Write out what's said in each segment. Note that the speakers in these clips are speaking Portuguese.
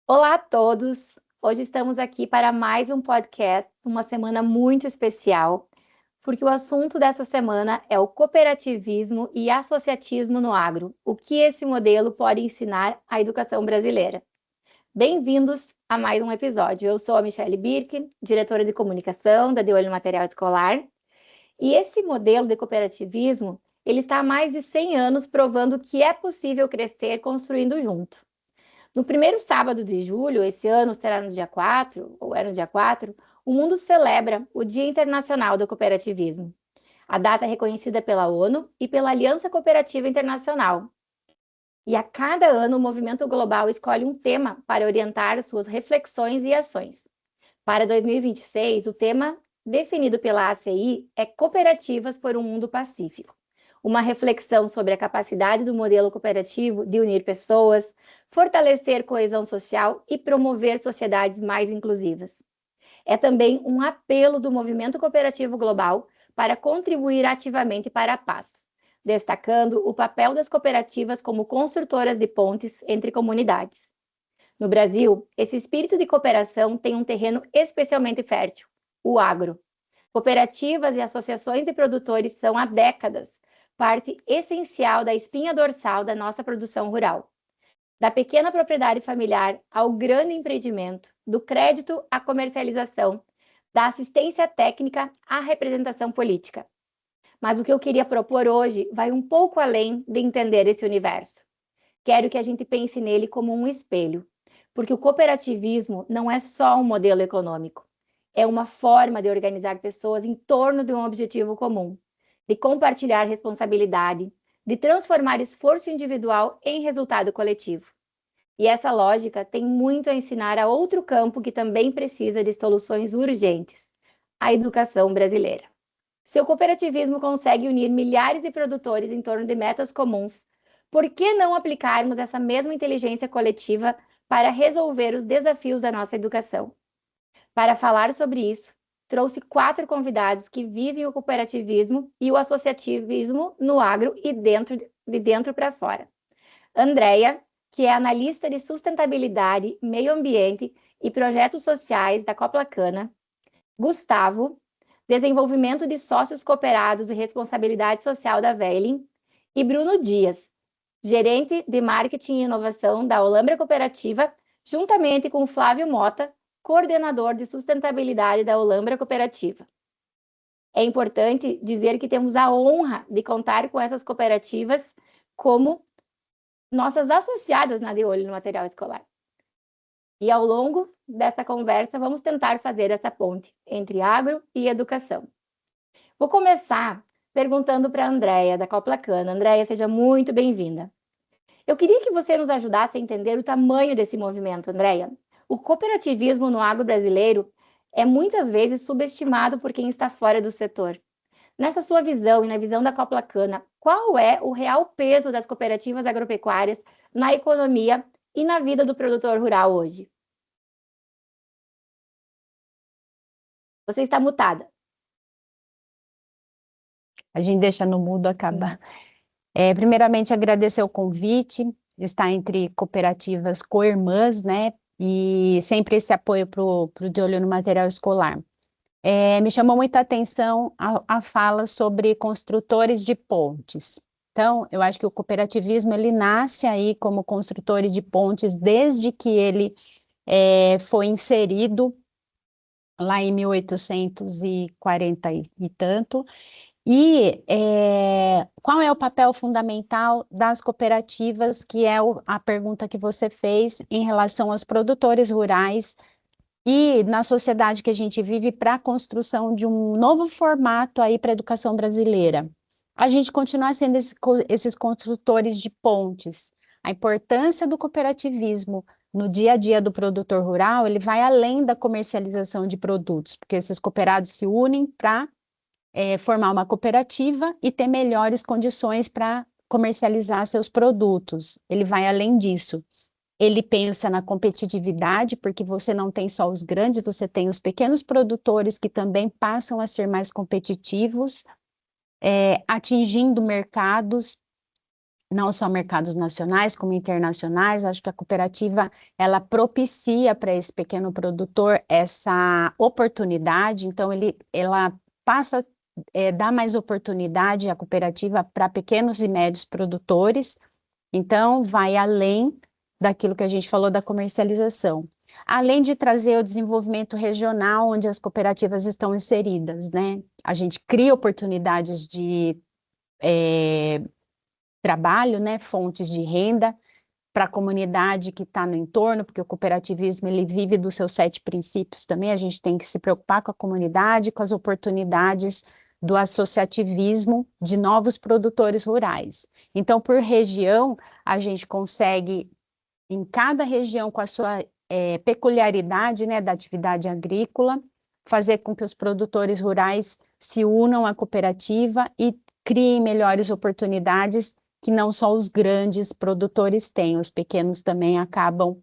Olá a todos! Hoje estamos aqui para mais um podcast, uma semana muito especial, porque o assunto dessa semana é o cooperativismo e associatismo no agro. O que esse modelo pode ensinar à educação brasileira? Bem-vindos a mais um episódio. Eu sou a Michelle Birk, diretora de comunicação da De Olho no Material Escolar, e esse modelo de cooperativismo, ele está há mais de 100 anos provando que é possível crescer construindo junto. No primeiro sábado de julho, esse ano será no dia 4, ou era no dia 4, o mundo celebra o Dia Internacional do Cooperativismo. A data é reconhecida pela ONU e pela Aliança Cooperativa Internacional. E a cada ano o movimento global escolhe um tema para orientar suas reflexões e ações. Para 2026, o tema definido pela ACI é Cooperativas por um Mundo Pacífico. Uma reflexão sobre a capacidade do modelo cooperativo de unir pessoas, fortalecer coesão social e promover sociedades mais inclusivas. É também um apelo do movimento cooperativo global para contribuir ativamente para a paz, destacando o papel das cooperativas como construtoras de pontes entre comunidades. No Brasil, esse espírito de cooperação tem um terreno especialmente fértil: o agro. Cooperativas e associações de produtores são há décadas parte essencial da espinha dorsal da nossa produção rural. Da pequena propriedade familiar ao grande empreendimento, do crédito à comercialização, da assistência técnica à representação política. Mas o que eu queria propor hoje vai um pouco além de entender esse universo. Quero que a gente pense nele como um espelho, porque o cooperativismo não é só um modelo econômico, é uma forma de organizar pessoas em torno de um objetivo comum, de compartilhar responsabilidade, de transformar esforço individual em resultado coletivo. E essa lógica tem muito a ensinar a outro campo que também precisa de soluções urgentes: a educação brasileira. Se o cooperativismo consegue unir milhares de produtores em torno de metas comuns, por que não aplicarmos essa mesma inteligência coletiva para resolver os desafios da nossa educação? Para falar sobre isso, trouxe 4 convidados que vivem o cooperativismo e o associativismo no agro e de dentro para fora. Andréia, que é analista de sustentabilidade, meio ambiente e projetos sociais da Coplacana. Gustavo, desenvolvimento de sócios cooperados e responsabilidade social da Velin. E Bruno Dias, gerente de marketing e inovação da Olambra Cooperativa, juntamente com Flávio Mota, coordenador de sustentabilidade da Olambra Cooperativa. É importante dizer que temos a honra de contar com essas cooperativas como nossas associadas na De Olho no Material Escolar. E ao longo dessa conversa, vamos tentar fazer essa ponte entre agro e educação. Vou começar perguntando para a Andréia, da Coplacana. Andréia, seja muito bem-vinda. Eu queria que você nos ajudasse a entender o tamanho desse movimento, Andréia. O cooperativismo no agro brasileiro é muitas vezes subestimado por quem está fora do setor. Nessa sua visão e na visão da Coplacana, qual é o real peso das cooperativas agropecuárias na economia e na vida do produtor rural hoje? Você está mutada. A gente deixa no mudo, acaba. Primeiramente, agradecer o convite, de estar entre cooperativas co-irmãs, né? E sempre esse apoio para o De Olho no Material Escolar. Me chamou muita atenção a fala sobre construtores de pontes. Então, eu acho que o cooperativismo, ele nasce aí como construtor de pontes desde que ele foi inserido lá em 1840 e tanto. E qual é o papel fundamental das cooperativas, que é a pergunta que você fez em relação aos produtores rurais e na sociedade que a gente vive para a construção de um novo formato aí para a educação brasileira? A gente continuar sendo esses construtores de pontes. A importância do cooperativismo no dia a dia do produtor rural, ele vai além da comercialização de produtos, porque esses cooperados se unem para formar uma cooperativa e ter melhores condições para comercializar seus produtos. Ele vai além disso. Ele pensa na competitividade, porque você não tem só os grandes, você tem os pequenos produtores que também passam a ser mais competitivos, atingindo mercados não só mercados nacionais como internacionais. Acho que a cooperativa ela propicia para esse pequeno produtor essa oportunidade, então ela passa dá mais oportunidade à cooperativa para pequenos e médios produtores, então vai além daquilo que a gente falou da comercialização. Além de trazer o desenvolvimento regional onde as cooperativas estão inseridas, né? A gente cria oportunidades de trabalho, né, fontes de renda para a comunidade que está no entorno, porque o cooperativismo ele vive dos seus 7 princípios também. A gente tem que se preocupar com a comunidade, com as oportunidades do associativismo de novos produtores rurais. Então, por região, a gente consegue, em cada região, com a sua peculiaridade, né, da atividade agrícola, fazer com que os produtores rurais se unam à cooperativa e criem melhores oportunidades que não só os grandes produtores têm, os pequenos também acabam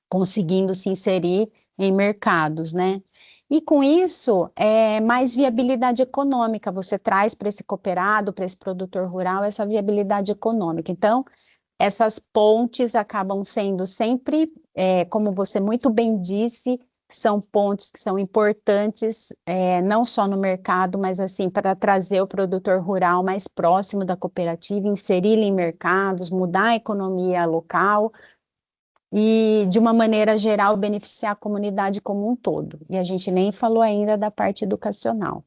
conseguindo se inserir em mercados, né? E com isso, mais viabilidade econômica, você traz para esse cooperado, para esse produtor rural, essa viabilidade econômica. Então, essas pontes acabam sendo sempre, como você muito bem disse, são pontes que são importantes, não só no mercado, mas assim, para trazer o produtor rural mais próximo da cooperativa, inseri-lo em mercados, mudar a economia local e, de uma maneira geral, beneficiar a comunidade como um todo. E a gente nem falou ainda da parte educacional.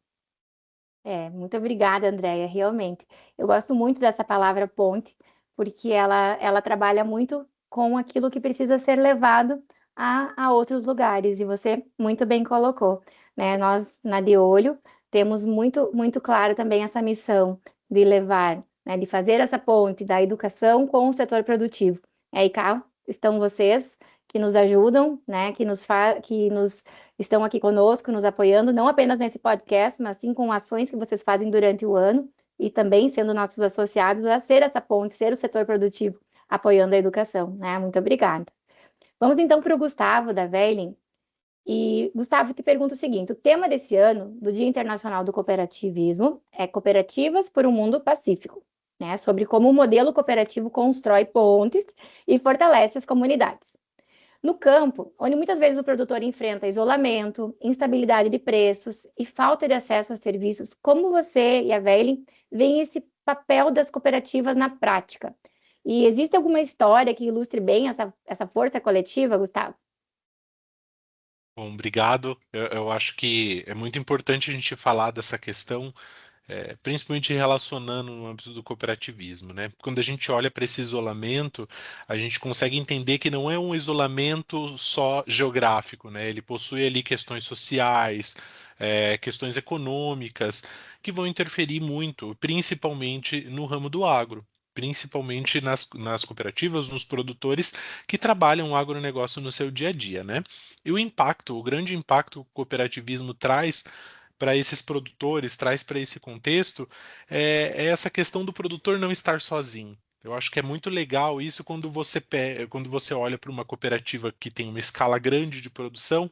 Muito obrigada, Andréia, realmente. Eu gosto muito dessa palavra ponte, porque ela trabalha muito com aquilo que precisa ser levado a outros lugares, e você muito bem colocou, né? Nós, na De Olho, temos muito, muito claro também essa missão de levar, né, de fazer essa ponte da educação com o setor produtivo. E aí cá estão vocês que nos ajudam, né, que nos estão aqui conosco, nos apoiando, não apenas nesse podcast, mas sim com ações que vocês fazem durante o ano e também sendo nossos associados a ser essa ponte, ser o setor produtivo, apoiando a educação, né? Muito obrigada. Vamos então para o Gustavo, da Velling. E, Gustavo, te pergunto o seguinte: o tema desse ano, do Dia Internacional do Cooperativismo, é Cooperativas por um Mundo Pacífico, né? Sobre como o modelo cooperativo constrói pontes e fortalece as comunidades. No campo, onde muitas vezes o produtor enfrenta isolamento, instabilidade de preços e falta de acesso a serviços, como você e a Velling veem esse papel das cooperativas na prática? E existe alguma história que ilustre bem essa força coletiva, Gustavo? Bom, obrigado. Eu acho que é muito importante a gente falar dessa questão, principalmente relacionando no âmbito do cooperativismo, né? Quando a gente olha para esse isolamento, a gente consegue entender que não é um isolamento só geográfico, né? Ele possui ali questões sociais, questões econômicas, que vão interferir muito, principalmente no ramo do agro. Principalmente nas cooperativas, nos produtores que trabalham o agronegócio no seu dia a dia, né? E o grande impacto que o cooperativismo traz para esses produtores, traz para esse contexto, é essa questão do produtor não estar sozinho. Eu acho que é muito legal isso quando você olha para uma cooperativa que tem uma escala grande de produção,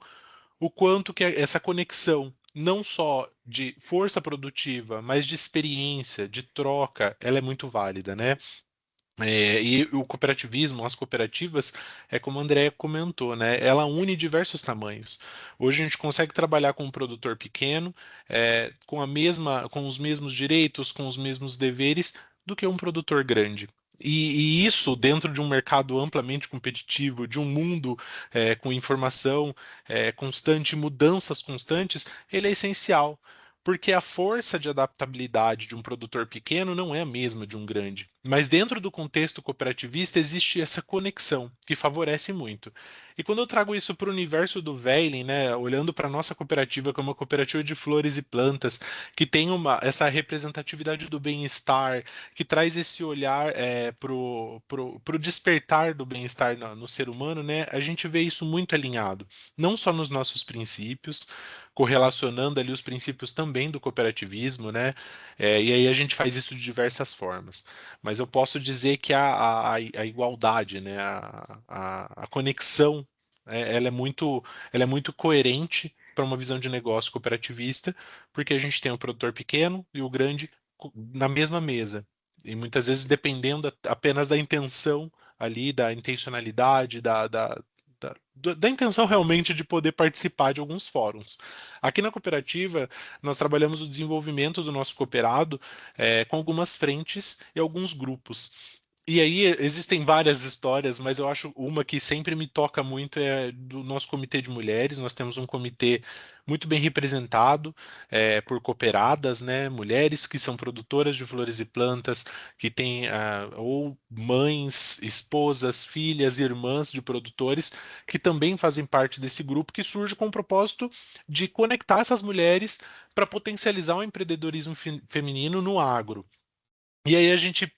o quanto que essa conexão, não só de força produtiva, mas de experiência, de troca, ela é muito válida, né? E o cooperativismo, as cooperativas, é como a Andrea comentou, né? Ela une diversos tamanhos. Hoje a gente consegue trabalhar com um produtor pequeno, com os mesmos direitos, com os mesmos deveres do que um produtor grande. E isso dentro de um mercado amplamente competitivo, de um mundo com informação constante, mudanças constantes, ele é essencial. Porque a força de adaptabilidade de um produtor pequeno não é a mesma de um grande. Mas dentro do contexto cooperativista existe essa conexão que favorece muito. E quando eu trago isso para o universo do Veiling, né, olhando para a nossa cooperativa como uma cooperativa de flores e plantas, que tem essa representatividade do bem-estar, que traz esse olhar pro despertar do bem-estar no ser humano, né, a gente vê isso muito alinhado, não só nos nossos princípios, correlacionando ali os princípios também do cooperativismo, né? E aí a gente faz isso de diversas formas. Mas eu posso dizer que a igualdade, né? A conexão, ela é muito coerente para uma visão de negócio cooperativista, porque a gente tem o produtor pequeno e o grande na mesma mesa. E muitas vezes dependendo apenas da intenção ali, da intencionalidade, da intenção realmente de poder participar de alguns fóruns. Aqui na cooperativa, nós trabalhamos o desenvolvimento do nosso cooperado com algumas frentes e alguns grupos. E aí existem várias histórias, mas eu acho uma que sempre me toca muito é do nosso comitê de mulheres. Nós temos um comitê muito bem representado por cooperadas, né, mulheres que são produtoras de flores e plantas, que têm ou mães, esposas, filhas, irmãs de produtores, que também fazem parte desse grupo, que surge com o propósito de conectar essas mulheres para potencializar o empreendedorismo feminino no agro. E aí a gente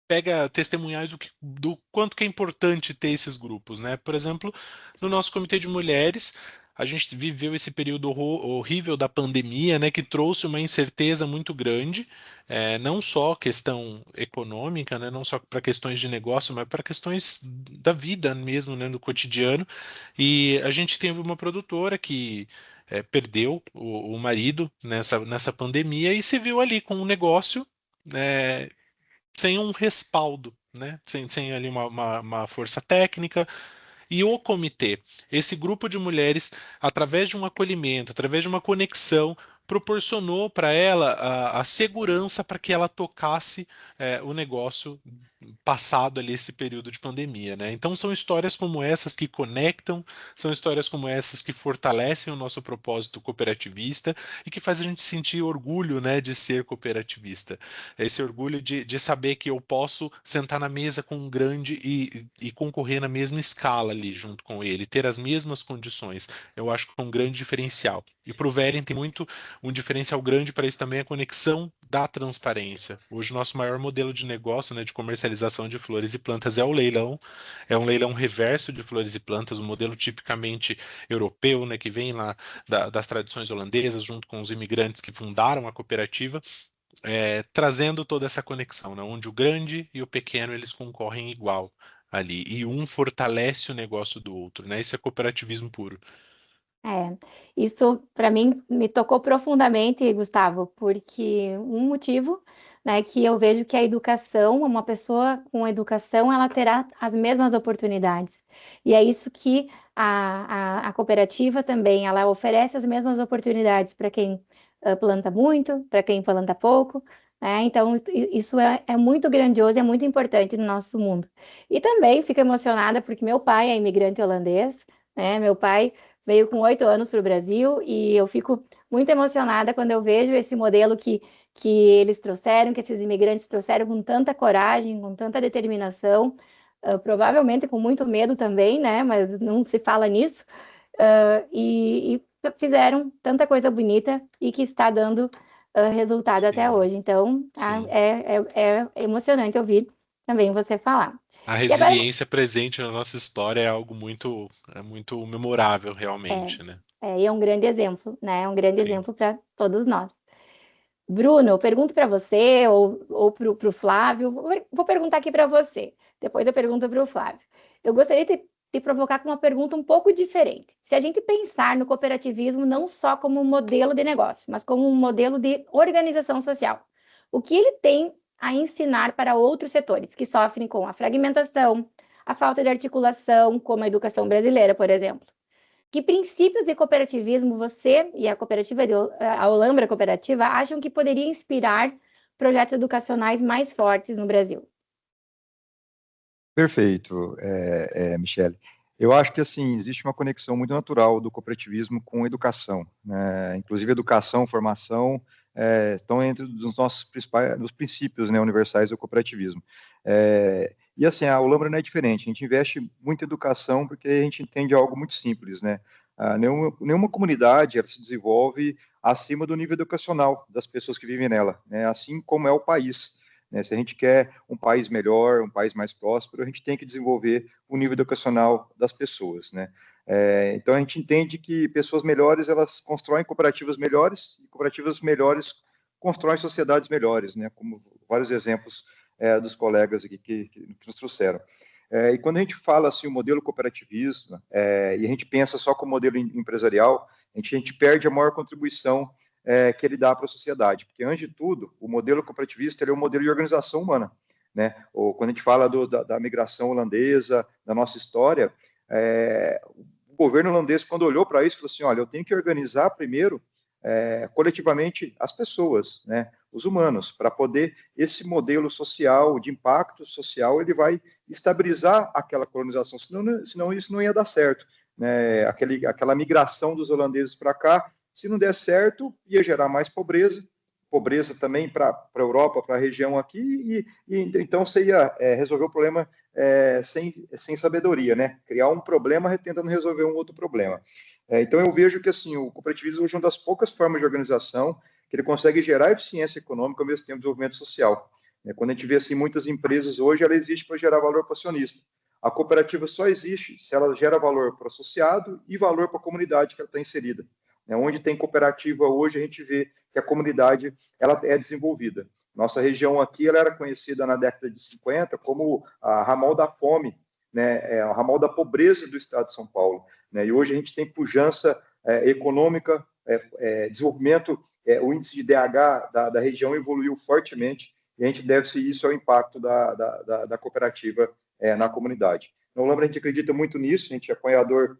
pega testemunhais do quanto que é importante ter esses grupos, né? Por exemplo, no nosso comitê de mulheres, a gente viveu esse período horrível da pandemia, né, que trouxe uma incerteza muito grande, não só questão econômica, né, não só para questões de negócio, mas para questões da vida mesmo, né, do cotidiano. E a gente teve uma produtora que perdeu o marido nessa pandemia e se viu ali com um negócio é, sem um respaldo, né? Sem ali uma força técnica. E o comitê, esse grupo de mulheres, através de um acolhimento, através de uma conexão, proporcionou para ela a segurança para que ela tocasse o negócio passado ali esse período de pandemia, né? Então são histórias como essas que conectam, são histórias como essas que fortalecem o nosso propósito cooperativista e que faz a gente sentir orgulho, né, de ser cooperativista. Esse orgulho de saber que eu posso sentar na mesa com um grande e concorrer na mesma escala ali junto com ele, ter as mesmas condições. Eu acho que é um grande diferencial. E para o Veren tem muito um diferencial grande para isso também é a conexão da transparência. Hoje o nosso maior modelo de negócio, né, de comercialização de flores e plantas é o leilão. É um leilão reverso de flores e plantas, um modelo tipicamente europeu, né, que vem lá das tradições holandesas, junto com os imigrantes que fundaram a cooperativa, trazendo toda essa conexão, né, onde o grande e o pequeno eles concorrem igual ali, e um fortalece o negócio do outro, né? Isso é cooperativismo puro. Isso para mim me tocou profundamente, Gustavo, porque um motivo, né, que eu vejo que a educação, uma pessoa com educação, ela terá as mesmas oportunidades. E é isso que a cooperativa também, ela oferece as mesmas oportunidades para quem planta muito, para quem planta pouco, né? Então, isso é muito grandioso, é muito importante no nosso mundo. E também fico emocionada porque meu pai é imigrante holandês, né? Meu pai veio com 8 anos para o Brasil e eu fico muito emocionada quando eu vejo esse modelo que eles trouxeram, que esses imigrantes trouxeram com tanta coragem, com tanta determinação, provavelmente com muito medo também, né? Mas não se fala nisso, e fizeram tanta coisa bonita e que está dando resultado até Sim, hoje. Então, sim. é emocionante ouvir também você falar. A E agora, resiliência presente na nossa história é algo muito memorável, é, realmente, né? e é um grande exemplo, né? É um grande Sim. exemplo para todos nós. Bruno, eu pergunto para você ou para o Flávio. Vou perguntar aqui para você. Depois eu pergunto para o Flávio. Eu gostaria de te provocar com uma pergunta um pouco diferente. Se a gente pensar no cooperativismo não só como um modelo de negócio, mas como um modelo de organização social, o que ele tem a ensinar para outros setores que sofrem com a fragmentação, a falta de articulação, como a educação brasileira, por exemplo? Que princípios de cooperativismo você e a cooperativa a Olambra Cooperativa acham que poderia inspirar projetos educacionais mais fortes no Brasil? Perfeito, Michele. Eu acho que assim existe uma conexão muito natural do cooperativismo com a educação, né? Inclusive educação, formação estão entre os nossos principais, dos princípios, né, universais do cooperativismo. E assim a Olambra não é diferente. A gente investe muito em educação porque a gente entende algo muito simples, né? Nenhuma comunidade ela se desenvolve acima do nível educacional das pessoas que vivem nela, né? Assim como é o país. Né? Se a gente quer um país melhor, um país mais próspero, a gente tem que desenvolver o nível educacional das pessoas, né? Então a gente entende que pessoas melhores elas constroem cooperativas melhores e cooperativas melhores constroem sociedades melhores, né? Como vários exemplos dos colegas aqui que nos trouxeram. E quando a gente fala assim o modelo cooperativista e a gente pensa só como modelo empresarial, a gente perde a maior contribuição que ele dá para a sociedade. Porque, antes de tudo, o modelo cooperativista ele é um modelo de organização humana. Né? Ou, quando a gente fala da migração holandesa, da nossa história, o governo holandês, quando olhou para isso, falou assim, olha, eu tenho que organizar primeiro coletivamente as pessoas, né, os humanos, para poder, esse modelo social, de impacto social, ele vai estabilizar aquela colonização, senão isso não ia dar certo. Né, aquela migração dos holandeses para cá, se não der certo, ia gerar mais pobreza também para a Europa, para a região aqui, então você ia resolver o problema sem sabedoria, né? Criar um problema tentando resolver um outro problema. Então eu vejo que assim o cooperativismo é uma das poucas formas de organização que ele consegue gerar eficiência econômica ao mesmo tempo desenvolvimento social. Quando a gente vê assim muitas empresas hoje, ela existe para gerar valor para o acionista. A cooperativa só existe se ela gera valor para o associado e valor para a comunidade que ela está inserida. Onde tem cooperativa hoje, a gente vê que a comunidade ela é desenvolvida. Nossa região aqui ela era conhecida na década de 50 como a ramal da fome, né, a ramal da pobreza do estado de São Paulo. Né, e hoje a gente tem pujança econômica, desenvolvimento, o índice de DH da região evoluiu fortemente, e a gente deve-se isso ao impacto da cooperativa na comunidade. No Olambra, a gente acredita muito nisso, a gente é apoiador.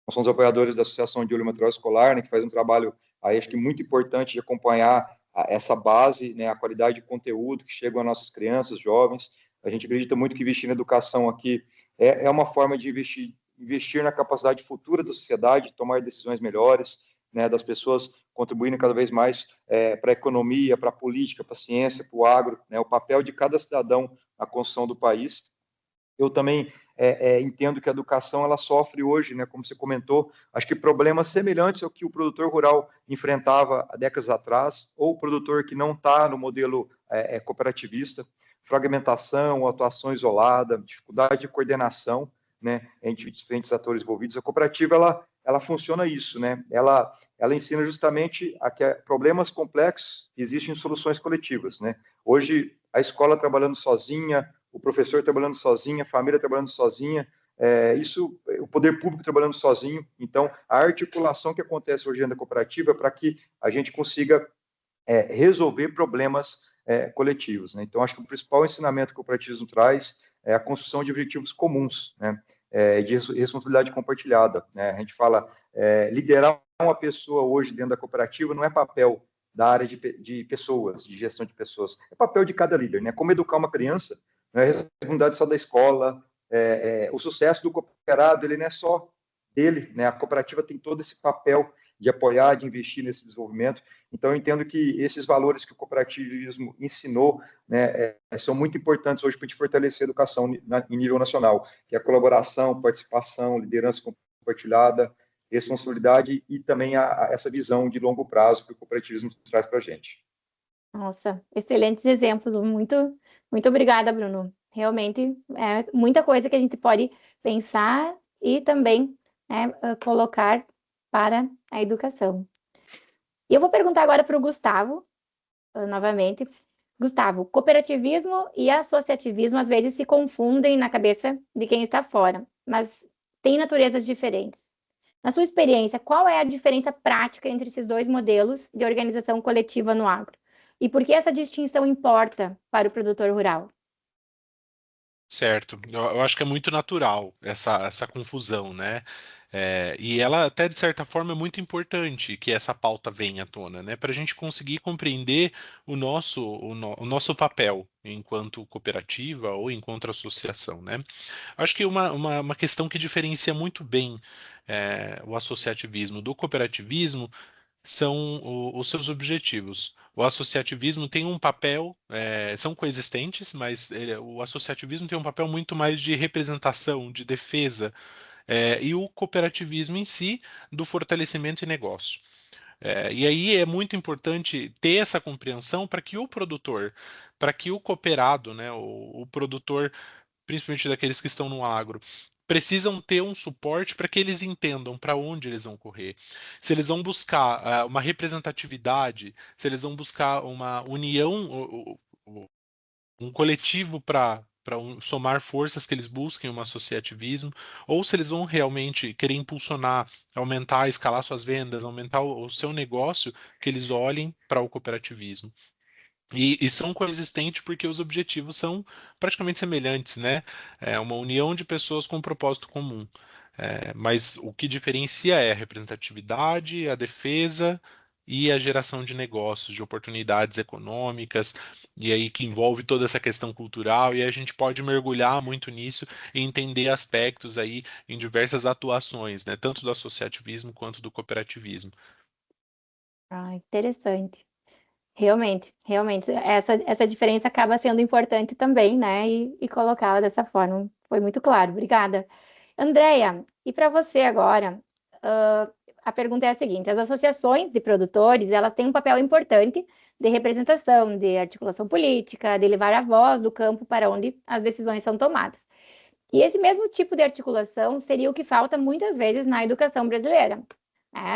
Nós somos apoiadores da Associação de Olho Material Escolar, né, que faz um trabalho, aí, acho que muito importante de acompanhar essa base, né, a qualidade de conteúdo que chega às nossas crianças, jovens. A gente acredita muito que investir na educação aqui é uma forma de investir na capacidade futura da sociedade, de tomar decisões melhores, né, das pessoas contribuindo cada vez mais para a economia, para a política, para a ciência, para o agro, né, o papel de cada cidadão na construção do país. Eu também entendo que a educação ela sofre hoje, né, como você comentou, acho que problemas semelhantes ao que o produtor rural enfrentava há décadas atrás, ou o produtor que não está no modelo cooperativista, fragmentação, atuação isolada, dificuldade de coordenação, né, entre diferentes atores envolvidos. A cooperativa ela funciona isso, né? Ela ensina justamente a que problemas complexos existem soluções coletivas, né? Hoje a escola trabalhando sozinha, o professor trabalhando sozinho, a família trabalhando sozinha, o poder público trabalhando sozinho. Então, a articulação que acontece hoje na cooperativa é para que a gente consiga resolver problemas coletivos. Né? Então, acho que o principal ensinamento que o cooperativismo traz é a construção de objetivos comuns, né? De responsabilidade compartilhada. Né? A gente fala, liderar uma pessoa hoje dentro da cooperativa não é papel da área de pessoas, de gestão de pessoas, é papel de cada líder. Né? Como educar uma criança, não é responsabilidade só da escola, o sucesso do cooperado ele não é só dele, né? A cooperativa tem todo esse papel de apoiar, de investir nesse desenvolvimento. Então, eu entendo que esses valores que o cooperativismo ensinou, né, são muito importantes hoje para a gente fortalecer a educação em nível nacional, que é a colaboração, participação, liderança compartilhada, responsabilidade e também essa visão de longo prazo que o cooperativismo traz para a gente. Nossa, excelentes exemplos. Muito obrigada, Bruno. Realmente é muita coisa que a gente pode pensar e também colocar para a educação. E eu vou perguntar agora para o Gustavo, novamente. Gustavo, cooperativismo e associativismo às vezes se confundem na cabeça de quem está fora, mas têm naturezas diferentes. Na sua experiência, qual é a diferença prática entre esses dois modelos de organização coletiva no agro? E por que essa distinção importa para o produtor rural? Certo, eu acho que é muito natural essa confusão, né? E ela até de certa forma é muito importante que essa pauta venha à tona, né? Para a gente conseguir compreender o nosso papel enquanto cooperativa ou enquanto associação, né? Acho que uma questão que diferencia muito bem o associativismo do cooperativismo são os seus objetivos. O associativismo tem um papel, são coexistentes, mas o associativismo tem um papel muito mais de representação, de defesa, e o cooperativismo em si, do fortalecimento e negócio. E aí é muito importante ter essa compreensão para que o produtor, para que o cooperado, né, o produtor, principalmente daqueles que estão no agro, precisam ter um suporte para que eles entendam para onde eles vão correr. Se eles vão buscar uma representatividade, se eles vão buscar uma união, um coletivo para somar forças que eles busquem um associativismo, ou se eles vão realmente querer impulsionar, aumentar, escalar suas vendas, aumentar o seu negócio, que eles olhem para o cooperativismo. E são coexistentes porque os objetivos são praticamente semelhantes, né? É uma união de pessoas com um propósito comum. Mas o que diferencia é a representatividade, a defesa e a geração de negócios, de oportunidades econômicas, e aí que envolve toda essa questão cultural, e a gente pode mergulhar muito nisso e entender aspectos aí em diversas atuações, né? Tanto do associativismo quanto do cooperativismo. Ah, interessante. Realmente, essa diferença acaba sendo importante também, né? E colocá-la dessa forma. Foi muito claro, obrigada. Andréia, e para você agora, a pergunta é a seguinte: as associações de produtores, elas têm um papel importante de representação, de articulação política, de levar a voz do campo para onde as decisões são tomadas. E esse mesmo tipo de articulação seria o que falta muitas vezes na educação brasileira,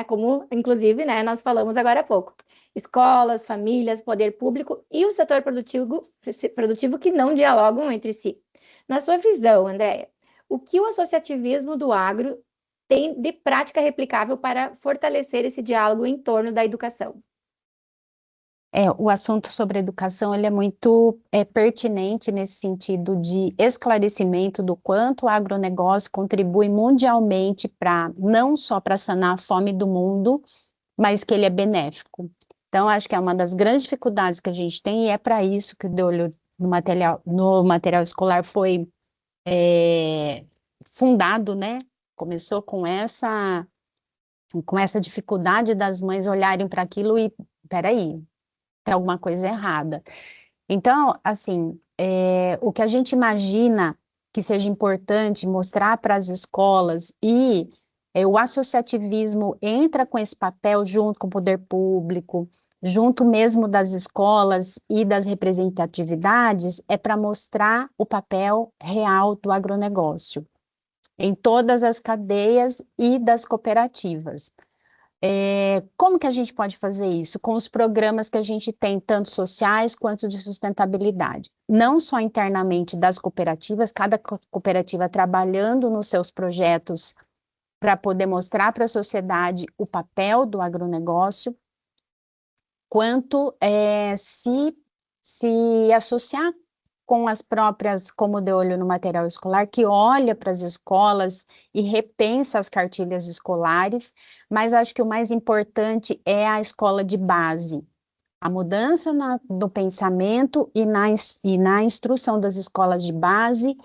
como, inclusive, né, nós falamos agora há pouco. Escolas, famílias, poder público e o setor produtivo que não dialogam entre si. Na sua visão, Andréia, o que o associativismo do agro tem de prática replicável para fortalecer esse diálogo em torno da educação? O assunto sobre educação ele é muito pertinente nesse sentido de esclarecimento do quanto o agronegócio contribui mundialmente para não só para sanar a fome do mundo, mas que ele é benéfico. Então, acho que é uma das grandes dificuldades que a gente tem, e é para isso que o De Olho no material escolar foi fundado, né? Começou com essa dificuldade das mães olharem para aquilo e, peraí, tem alguma coisa errada. Então, assim, o que a gente imagina que seja importante mostrar para as escolas e o associativismo entra com esse papel junto com o poder público, junto mesmo das escolas e das representatividades, é para mostrar o papel real do agronegócio em todas as cadeias e das cooperativas. Como que a gente pode fazer isso? Com os programas que a gente tem, tanto sociais quanto de sustentabilidade. Não só internamente das cooperativas, cada cooperativa trabalhando nos seus projetos para poder mostrar para a sociedade o papel do agronegócio, quanto se associar com as próprias, como De Olho no material escolar, que olha para as escolas e repensa as cartilhas escolares, mas acho que o mais importante é a escola de base. A mudança no pensamento e na instrução das escolas de base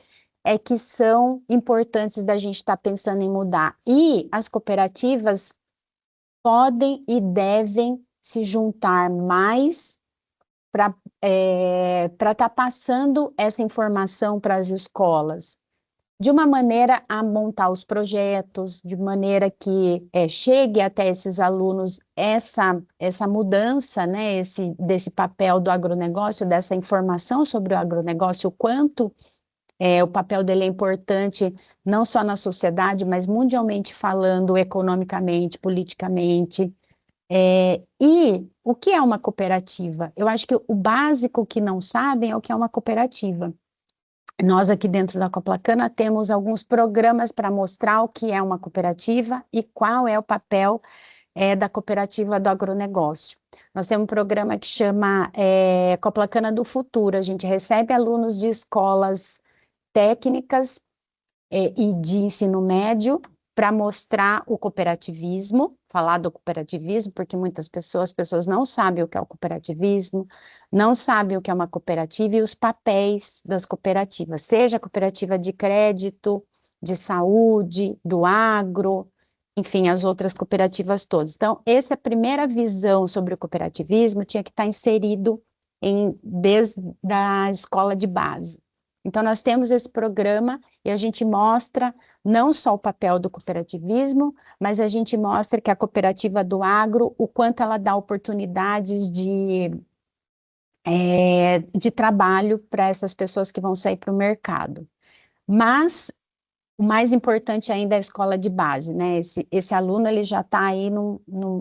é que são importantes da gente estar pensando em mudar. E as cooperativas podem e devem se juntar mais para estar passando essa informação para as escolas, de uma maneira a montar os projetos, de maneira que chegue até esses alunos essa mudança, né, desse papel do agronegócio, dessa informação sobre o agronegócio, o quanto o papel dele é importante, não só na sociedade, mas mundialmente falando, economicamente, politicamente. E o que é uma cooperativa? Eu acho que o básico que não sabem é o que é uma cooperativa. Nós aqui dentro da Coplacana temos alguns programas para mostrar o que é uma cooperativa e qual é o papel da cooperativa do agronegócio. Nós temos um programa que chama Coplacana do Futuro. A gente recebe alunos de escolas técnicas e de ensino médio para mostrar o cooperativismo, falar do cooperativismo, porque muitas pessoas não sabem o que é o cooperativismo, não sabem o que é uma cooperativa e os papéis das cooperativas, seja a cooperativa de crédito, de saúde, do agro, enfim, as outras cooperativas todas. Então, essa primeira visão sobre o cooperativismo tinha que estar inserido desde a escola de base. Então, nós temos esse programa e a gente mostra não só o papel do cooperativismo, mas a gente mostra que a cooperativa do agro, o quanto ela dá oportunidades de trabalho para essas pessoas que vão sair para o mercado. Mas o mais importante ainda é a escola de base, né? Esse aluno ele já está aí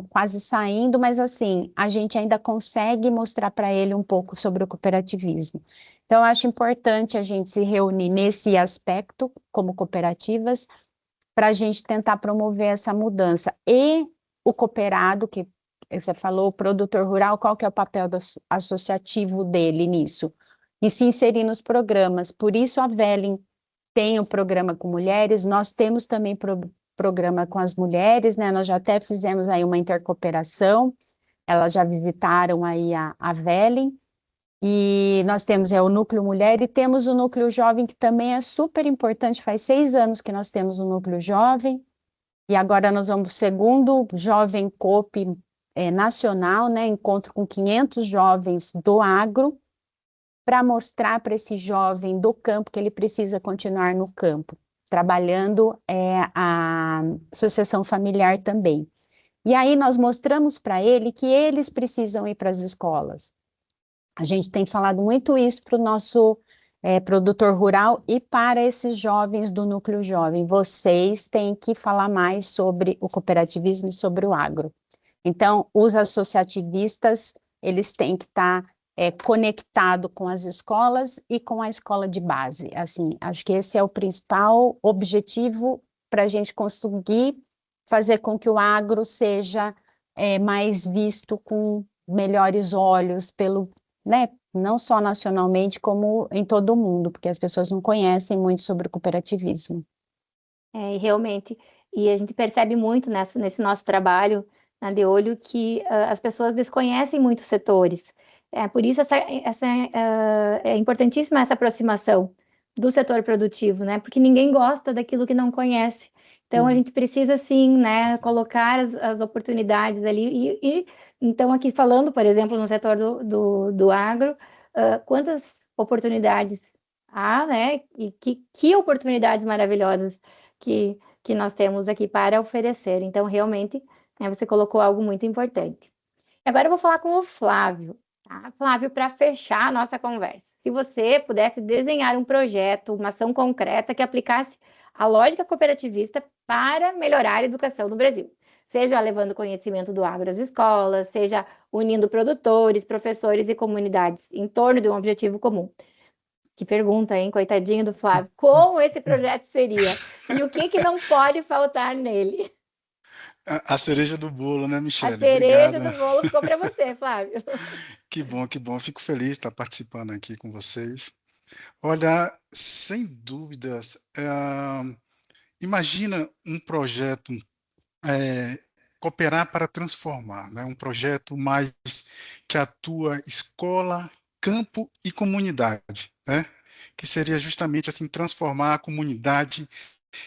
quase saindo, mas assim, a gente ainda consegue mostrar para ele um pouco sobre o cooperativismo. Então, eu acho importante a gente se reunir nesse aspecto, como cooperativas, para a gente tentar promover essa mudança. E o cooperado, que você falou, o produtor rural, qual que é o papel associativo dele nisso? E se inserir nos programas. Por isso a Velin tem o programa com mulheres, nós temos também programa com as mulheres, né? Nós já até fizemos aí uma intercooperação, elas já visitaram aí a Velin, e nós temos o Núcleo Mulher e temos o Núcleo Jovem, que também é super importante, faz 6 anos que nós temos o Núcleo Jovem, e agora nós vamos para o segundo Jovem Coop nacional, né, encontro com 500 jovens do agro, para mostrar para esse jovem do campo que ele precisa continuar no campo, trabalhando a sucessão familiar também. E aí nós mostramos para ele que eles precisam ir para as escolas. A gente tem falado muito isso para o nosso produtor rural e para esses jovens do Núcleo Jovem. Vocês têm que falar mais sobre o cooperativismo e sobre o agro. Então, os associativistas, eles têm que estar conectados com as escolas e com a escola de base. Assim, acho que esse é o principal objetivo para a gente conseguir fazer com que o agro seja mais visto com melhores olhos pelo, né, não só nacionalmente, como em todo o mundo, porque as pessoas não conhecem muito sobre o cooperativismo. E realmente, e a gente percebe muito nesse nosso trabalho, na De Olho, que as pessoas desconhecem muitos setores. Por isso é importantíssima essa aproximação do setor produtivo, né? Porque ninguém gosta daquilo que não conhece. Então, a gente precisa, sim, né, colocar as oportunidades ali. Então, aqui falando, por exemplo, no setor do agro, quantas oportunidades há, né? E que oportunidades maravilhosas que nós temos aqui para oferecer. Então, realmente, você colocou algo muito importante. Agora eu vou falar com o Flávio, tá? Flávio, para fechar a nossa conversa, se você pudesse desenhar um projeto, uma ação concreta que aplicasse a lógica cooperativista para melhorar a educação no Brasil, seja levando conhecimento do agro às escolas, seja unindo produtores, professores e comunidades em torno de um objetivo comum. Que pergunta, hein? Coitadinho do Flávio. Como esse projeto seria? E o que não pode faltar nele? A cereja do bolo, né, A Michele? cereja Obrigado. do bolo ficou para você, Flávio. Que bom, que bom. Fico feliz de estar participando aqui com vocês. Olha, sem dúvidas, imagina um projeto Cooperar para Transformar, né? Um projeto mais que atua escola, campo e comunidade, né? Que seria justamente assim transformar a comunidade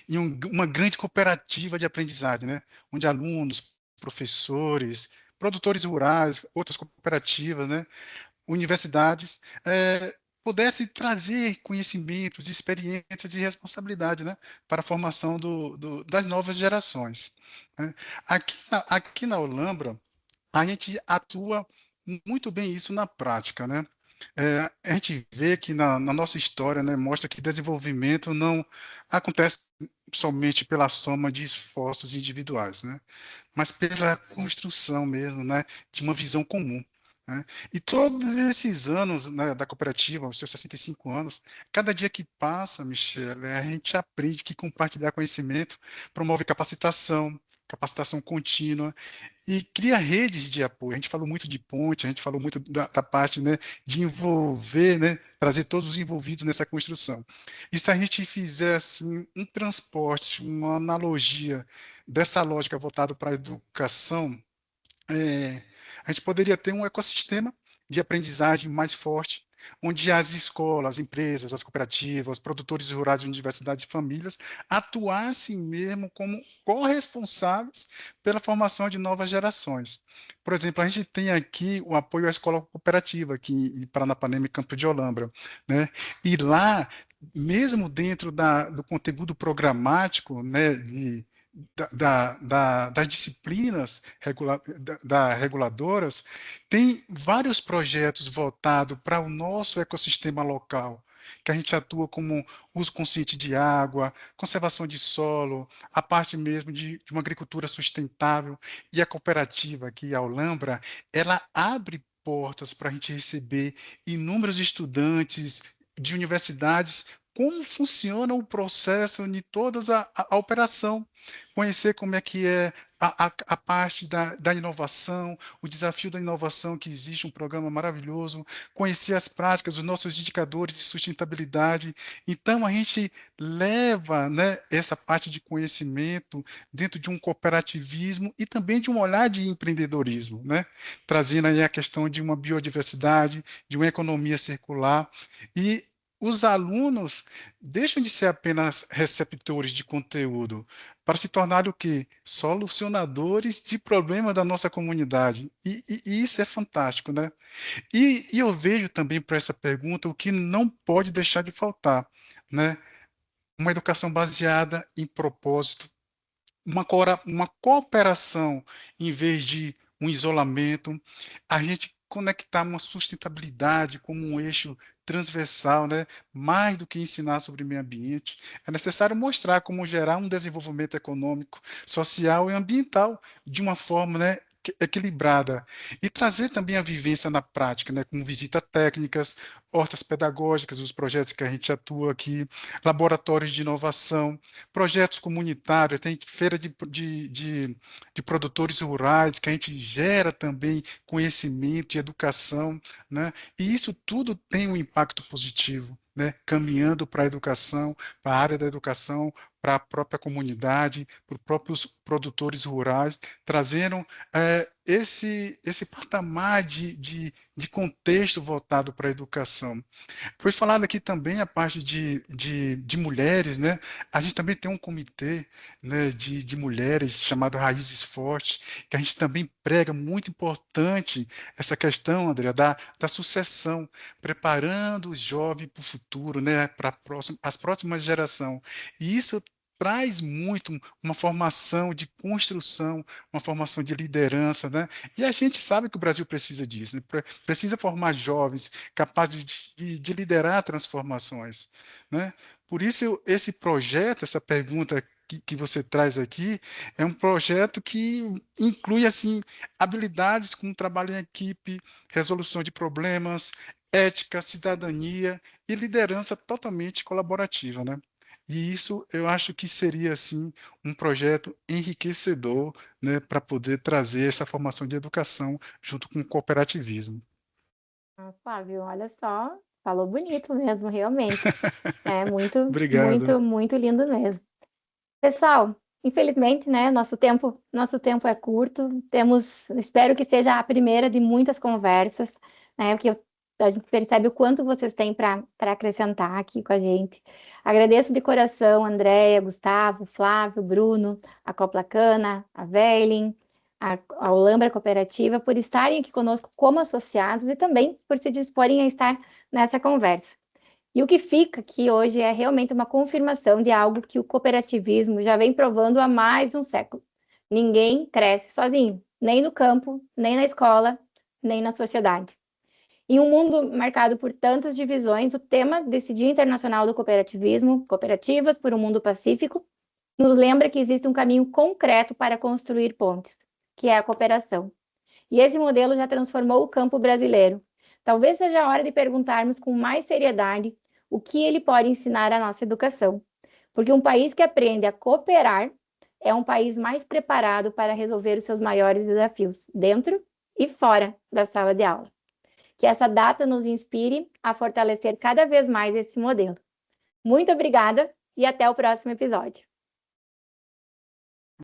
em uma grande cooperativa de aprendizagem, né? Onde alunos, professores, produtores rurais, outras cooperativas, né? Universidades, pudessem trazer conhecimentos, experiências e responsabilidade, né? Para a formação das novas gerações, né? Aqui na Olambra, a gente atua muito bem isso na prática, né? A gente vê que na nossa história, né, mostra que desenvolvimento não acontece somente pela soma de esforços individuais, né, mas pela construção mesmo, né, de uma visão comum, né. E todos esses anos, né, da cooperativa, os seus 65 anos, cada dia que passa, Michele, a gente aprende que compartilhar conhecimento promove capacitação contínua, e cria redes de apoio. A gente falou muito de ponte, a gente falou muito da parte, né, de envolver, né, trazer todos os envolvidos nessa construção. E se a gente fizer assim, um transporte, uma analogia dessa lógica voltada para a educação, a gente poderia ter um ecossistema de aprendizagem mais forte, onde as escolas, as empresas, as cooperativas, produtores rurais, universidades e famílias atuassem mesmo como corresponsáveis pela formação de novas gerações. Por exemplo, a gente tem aqui o apoio à escola cooperativa, aqui em Paranapanema e Campo de Olambra, né? E lá, mesmo dentro do conteúdo programático, né, das disciplinas reguladoras, tem vários projetos voltados para o nosso ecossistema local, que a gente atua como uso consciente de água, conservação de solo, a parte mesmo de uma agricultura sustentável, e a cooperativa aqui, a Olambra, ela abre portas para a gente receber inúmeros estudantes de universidades, como funciona o processo de toda a operação, conhecer como é que é a parte da inovação, o desafio da inovação, que existe um programa maravilhoso, conhecer as práticas, os nossos indicadores de sustentabilidade. Então, a gente leva, né, essa parte de conhecimento dentro de um cooperativismo e também de um olhar de empreendedorismo, né, trazendo aí a questão de uma biodiversidade, de uma economia circular, e os alunos deixam de ser apenas receptores de conteúdo para se tornar o quê? Solucionadores de problemas da nossa comunidade. E isso é fantástico, né? E eu vejo também para essa pergunta o que não pode deixar de faltar, né? Uma educação baseada em propósito, uma cooperação em vez de um isolamento, a gente conectar uma sustentabilidade como um eixo transversal, né? Mais do que ensinar sobre meio ambiente, é necessário mostrar como gerar um desenvolvimento econômico, social e ambiental de uma forma, né, equilibrada, e trazer também a vivência na prática, né, com visitas técnicas, hortas pedagógicas, os projetos que a gente atua aqui, laboratórios de inovação, projetos comunitários, tem feira de produtores rurais, que a gente gera também conhecimento e educação, né? E isso tudo tem um impacto positivo, né? Caminhando para a educação, para a área da educação, para a própria comunidade, para os próprios produtores rurais, trazendo esse patamar de contexto voltado para a educação. Foi falado aqui também a parte de mulheres, né? A gente também tem um comitê, né, de mulheres chamado Raízes Fortes, que a gente também prega muito importante essa questão, André, da sucessão, preparando os jovens para o futuro, né, para as próximas gerações. E isso traz muito uma formação de construção, uma formação de liderança, né? E a gente sabe que o Brasil precisa disso, né? Precisa formar jovens capazes de liderar transformações, né? Por isso, esse projeto, essa pergunta que você traz aqui, é um projeto que inclui, assim, habilidades como trabalho em equipe, resolução de problemas, ética, cidadania e liderança totalmente colaborativa, né? E isso eu acho que seria, assim, um projeto enriquecedor, né, para poder trazer essa formação de educação junto com o cooperativismo. Flávio, olha só, falou bonito mesmo, realmente. É muito, Obrigado. muito, muito lindo mesmo. Pessoal, infelizmente, né, nosso tempo é curto. Espero que seja a primeira de muitas conversas, né, porque a gente percebe o quanto vocês têm para acrescentar aqui com a gente. Agradeço de coração, Andréia, Gustavo, Flávio, Bruno, a Coplacana, a Velin, a Olambra Cooperativa, por estarem aqui conosco como associados e também por se disporem a estar nessa conversa. E o que fica aqui hoje é realmente uma confirmação de algo que o cooperativismo já vem provando há mais de um século. Ninguém cresce sozinho, nem no campo, nem na escola, nem na sociedade. Em um mundo marcado por tantas divisões, o tema desse Dia Internacional do Cooperativismo, Cooperativas por um Mundo Pacífico, nos lembra que existe um caminho concreto para construir pontes, que é a cooperação. E esse modelo já transformou o campo brasileiro. Talvez seja a hora de perguntarmos com mais seriedade o que ele pode ensinar à nossa educação. Porque um país que aprende a cooperar é um país mais preparado para resolver os seus maiores desafios, dentro e fora da sala de aula. Que essa data nos inspire a fortalecer cada vez mais esse modelo. Muito obrigada e até o próximo episódio.